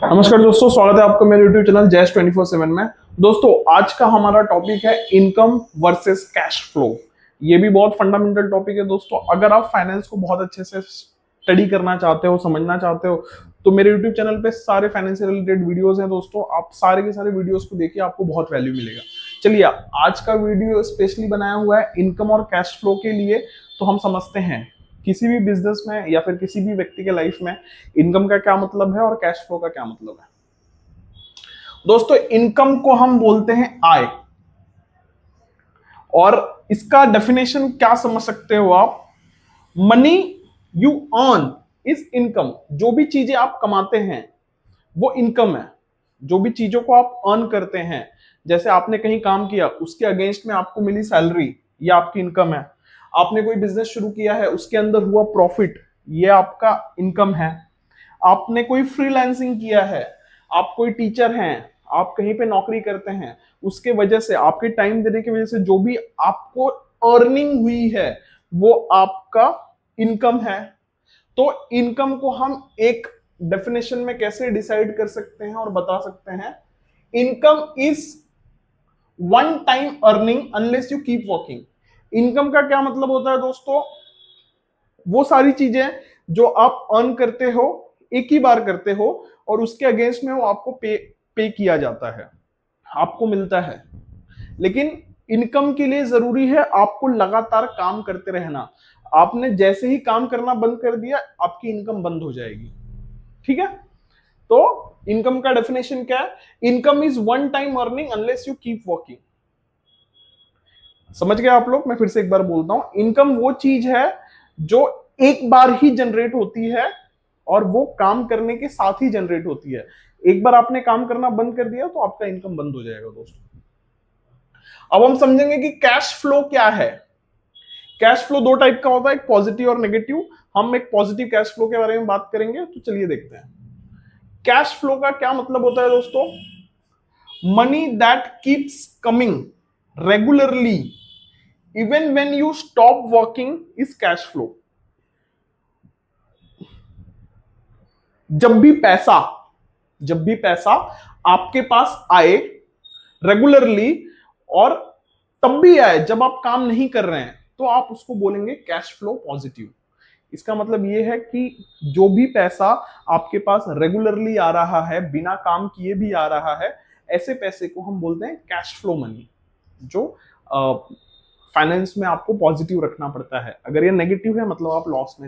नमस्कार दोस्तों, स्वागत है आपका मेरे YouTube चैनल जैश 24/7 में। दोस्तों, आज का हमारा टॉपिक है इनकम वर्सेस कैश फ्लो। ये भी बहुत फंडामेंटल टॉपिक है दोस्तों। अगर आप फाइनेंस को बहुत अच्छे से स्टडी करना चाहते हो, समझना चाहते हो, तो मेरे YouTube चैनल पे सारे फाइनेंस से रिलेटेड वीडियोस हैं दोस्तों। आप सारे के सारे वीडियोस को देखिए, आपको बहुत वैल्यू मिलेगा। चलिए, आज का वीडियो स्पेशली बनाया हुआ है इनकम और कैश फ्लो के लिए। तो हम समझते हैं किसी भी बिजनेस में या फिर किसी भी व्यक्ति के लाइफ में इनकम का क्या मतलब है और कैश फ्लो का क्या मतलब है। दोस्तों, इनकम को हम बोलते हैं आय, और इसका डेफिनेशन क्या समझ सकते हो आप? Money you earn is income. जो भी चीजें आप कमाते हैं वो इनकम है। जो भी चीजों को आप अर्न करते हैं, जैसे आपने कहीं काम किया, उसके अगेंस्ट में आपको मिली सैलरी, ये आपकी इनकम है। आपने कोई बिजनेस शुरू किया है, उसके अंदर हुआ प्रॉफिट, ये आपका इनकम है। आपने कोई फ्रीलांसिंग किया है, आप कोई टीचर हैं, आप कहीं पे नौकरी करते हैं, उसके वजह से, आपके टाइम देने की वजह से जो भी आपको अर्निंग हुई है वो आपका इनकम है। तो इनकम को हम एक डेफिनेशन में कैसे डिसाइड कर सकते हैं और बता सकते हैं? Income is one time earning unless you keep working. Income का क्या मतलब होता है दोस्तों? वो सारी चीजें जो आप अर्न करते हो, एक ही बार करते हो, और उसके अगेंस्ट में वो आपको पे किया जाता है, आपको मिलता है। लेकिन इनकम के लिए जरूरी है आपको लगातार काम करते रहना। आपने जैसे ही काम करना बंद कर दिया, आपकी इनकम बंद हो जाएगी। ठीक है? तो इनकम का डेफिनेशन क्या है? Income is one time earning unless you keep working. समझ गए आप लोग? मैं फिर से एक बार बोलता हूं, इनकम वो चीज है जो एक बार ही जनरेट होती है, और वो काम करने के साथ ही जनरेट होती है। एक बार आपने काम करना बंद कर दिया तो आपका इनकम बंद हो जाएगा दोस्तों। अब हम समझेंगे कि कैश फ्लो क्या है। कैश फ्लो दो टाइप का होता है, एक पॉजिटिव और नेगेटिव। हम एक पॉजिटिव कैश फ्लो के बारे में बात करेंगे। तो चलिए देखते हैं कैश फ्लो का क्या मतलब होता है दोस्तों। Money that keeps coming regularly even when you stop working is cash flow. जब भी पैसा जब भी पैसा आपके पास आए रेगुलरली, और तब भी आए जब आप काम नहीं कर रहे हैं, तो आप उसको बोलेंगे कैश फ्लो पॉजिटिव। इसका मतलब यह है कि जो भी पैसा आपके पास रेगुलरली आ रहा है, बिना काम किए भी आ रहा है, ऐसे पैसे को हम बोलते हैं कैश फ्लो मनी, जो फाइनेंस में आपको पॉजिटिव रखना पड़ता है। अगर ये नेगेटिव है, मतलब आप लॉस में